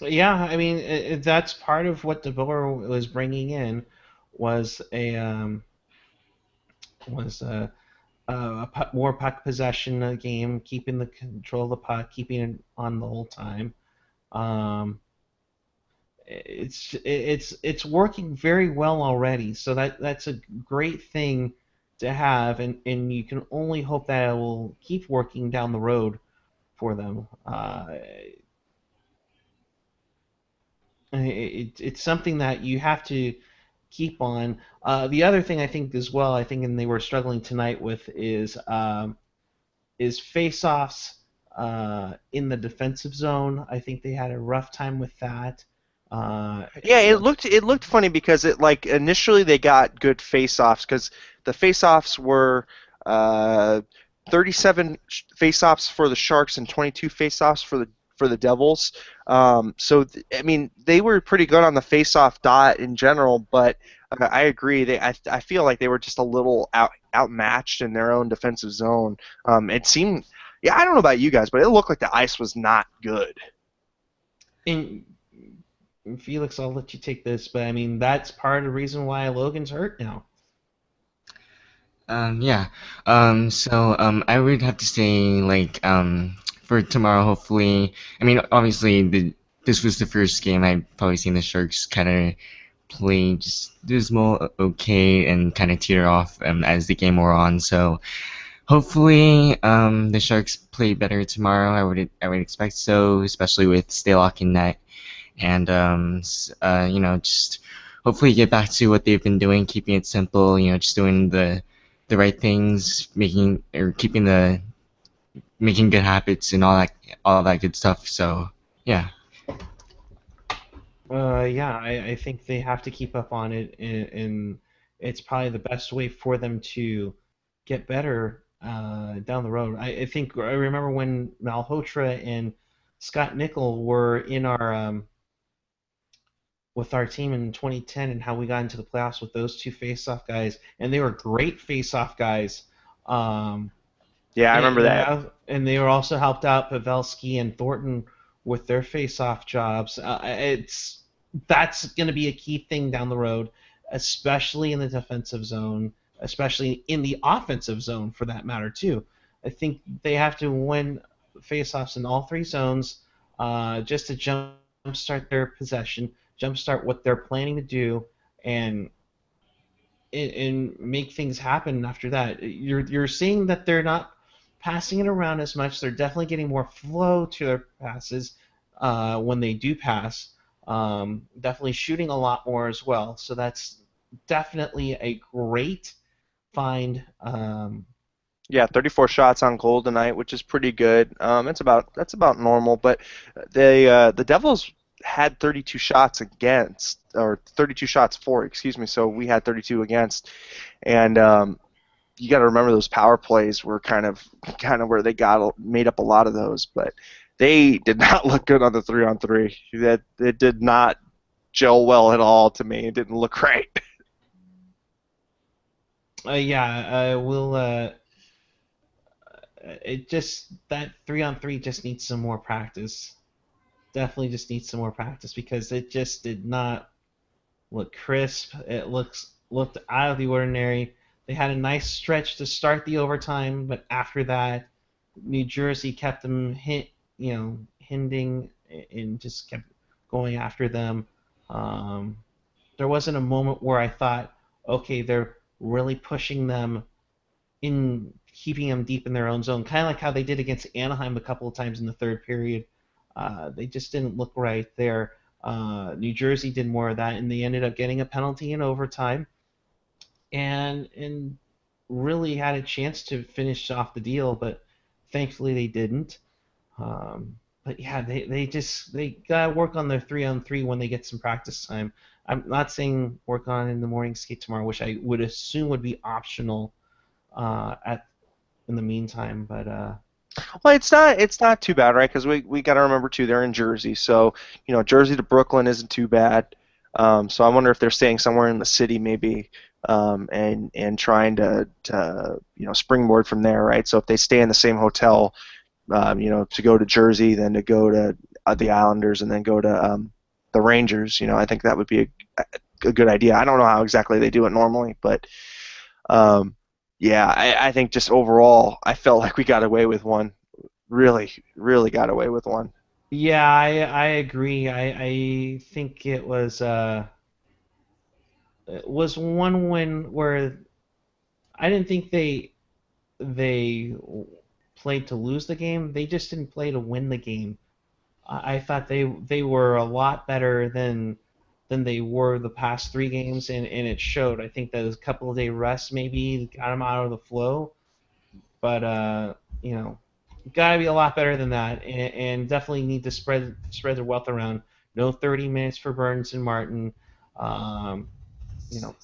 yeah, I mean that's part of what DeBoer was bringing in was a more puck possession game, keeping the control of the puck, keeping it on the whole time. Um, it's working very well already, so that's a great thing to have, and you can only hope that it will keep working down the road for them. It's something that you have to keep on. The other thing I think as well, I think, and they were struggling tonight with is face-offs in the defensive zone. I think they had a rough time with that. Uh, Yeah, it looked funny because it like initially they got good face-offs because the face-offs were uh, 37 face-offs for the Sharks and 22 face-offs for the Devils. I mean they were pretty good on the face-off dot in general, but I agree. I feel like they were just a little outmatched in their own defensive zone. It seemed, yeah, I don't know about you guys, but it looked like the ice was not good. and Felix, I'll let you take this, but I mean that's part of the reason why Logan's hurt now. Yeah. I would have to say, like, for tomorrow, hopefully. I mean, obviously, this was the first game I've probably seen the Sharks kind of play just dismal, okay, and kind of teeter off as the game wore on. So hopefully, the Sharks play better tomorrow. I would expect so, especially with Stalock in net, and just hopefully get back to what they've been doing, keeping it simple. Just doing the right things, making or keeping the making good habits and all that good stuff. So yeah. Yeah, I think they have to keep up on it, and it's probably the best way for them to get better down the road. I think I remember when Malhotra and Scott Nickel were in our with our team in 2010 and how we got into the playoffs with those two face-off guys, and they were great face-off guys. Um, Yeah, I remember that. and they were also helped out Pavelski and Thornton with their face-off jobs. It's that's going to be a key thing down the road, especially in the defensive zone, especially in the offensive zone for that matter too. I think they have to win face-offs in all three zones just to jumpstart their possession, jumpstart what they're planning to do, and and make things happen after that. You're seeing that they're not passing it around as much. They're definitely getting more flow to their passes when they do pass. Definitely shooting a lot more as well. So that's definitely a great find. Yeah, 34 shots on goal tonight, which is pretty good. That's about normal, but the Devils had 32 shots against, or 32 shots for, excuse me. So we had 32 against, and you got to remember those power plays were kind of where they got made up a lot of those, but they did not look good on the 3-on-3. That it did not gel well at all to me. It didn't look right. Yeah, we'll. It just that 3-on-3 just needs some more practice. Definitely just needs some more practice because it just did not look crisp. It looked out of the ordinary. They had a nice stretch to start the overtime, but after that, New Jersey kept them Hinding and just kept going after them. Um, there wasn't a moment where I thought, okay, they're really pushing them in, keeping them deep in their own zone, kind of like how they did against Anaheim a couple of times in the third period. They just didn't look right there. New Jersey did more of that, and they ended up getting a penalty in overtime, and really had a chance to finish off the deal, but thankfully they didn't. But yeah, they gotta work on their 3-on-3 when they get some practice time. I'm not saying work on it in the morning skate tomorrow, which I would assume would be optional at in the meantime. But Well, it's not too bad, right? Because we got to remember too, they're in Jersey, so Jersey to Brooklyn isn't too bad. So I wonder if they're staying somewhere in the city, maybe, and trying to springboard from there, right? So if they stay in the same hotel, to go to Jersey, then to go to the Islanders, and then go to the Rangers, I think that would be a good idea. I don't know how exactly they do it normally, but um, yeah, I think just overall, I felt like we got away with one. Really, really got away with one. yeah, I agree. I think it was one win where I didn't think they played to lose the game. They just didn't play to win the game. I thought they were a lot better than they were the past three games, and it showed. I think that a couple of day rest maybe got them out of the flow, but you know, gotta be a lot better than that, and definitely need to spread their wealth around. No 30 minutes for Burns and Martin. Um, you know,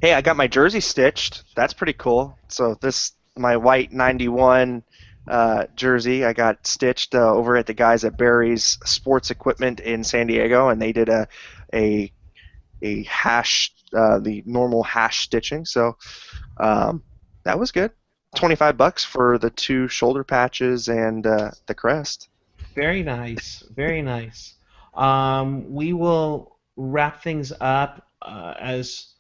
Hey, I got my jersey stitched. That's pretty cool. So this my white 91 jersey I got stitched over at the guys at Barry's Sports Equipment in San Diego, and they did a a hash the normal hash stitching. So um, that was good. $25 for the two shoulder patches and the crest. very nice, very nice. We will wrap things up as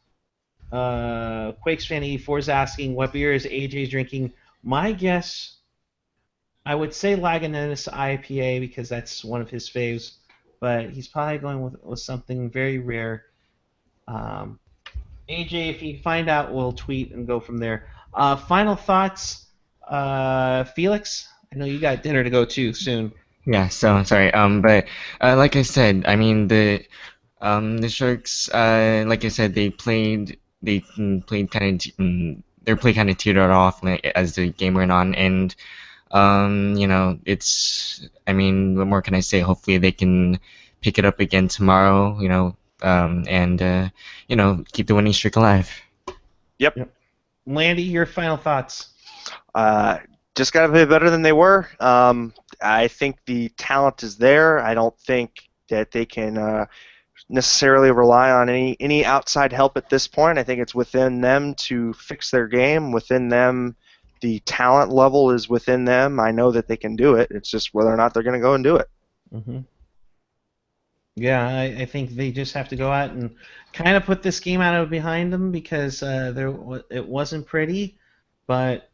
Quakes fan 84 is asking, what beer is AJ drinking? My guess, I would say Lagunitas IPA because that's one of his faves, but he's probably going with something very rare. Um, AJ, if you find out, we'll tweet and go from there. Final thoughts, Felix? I know you got dinner to go to soon. Yeah, so sorry. But like I said, I mean the Sharks, like I said, they played kind of their play kind of teetered off like, as the game went on, and it's I mean, what more can I say? Hopefully they can pick it up again tomorrow, and keep the winning streak alive. Yep. Yep. Landy, your final thoughts. Uh, just got to be better than they were. I think the talent is there. I don't think that they can necessarily rely on any outside help at this point. I think it's within them to fix their game. Within them, the talent level is within them. I know that they can do it. It's just whether or not they're going to go and do it. Hmm. Yeah, I think they just have to go out and kind of put this game out of behind them because it wasn't pretty, but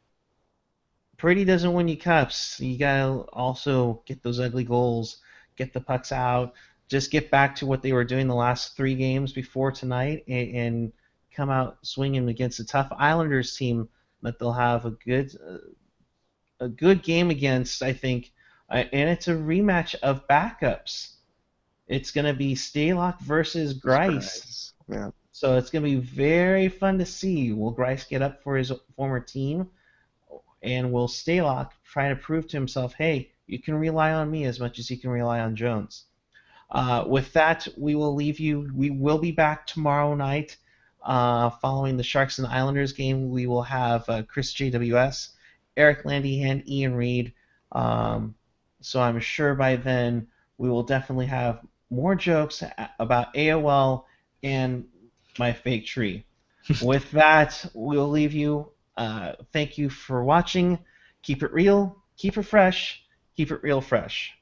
pretty doesn't win you cups. You gotta also get those ugly goals, get the pucks out, just get back to what they were doing the last three games before tonight, and come out swinging against a tough Islanders team that they'll have a good game against, I think, and it's a rematch of backups. It's gonna be Stalock versus Jesus Grice. Christ. Yeah. So it's going to be very fun to see. Will Grice get up for his former team? And will Stalock try to prove to himself, hey, you can rely on me as much as you can rely on Jones? With that, we will leave you. We will be back tomorrow night following the Sharks and Islanders game. We will have Chris JWS, Eric Landy, and Ian Reed. So I'm sure by then we will definitely have more jokes about AOL and my fake tree. With that, we'll leave you. Thank you for watching. Keep it real, keep it fresh, keep it real fresh.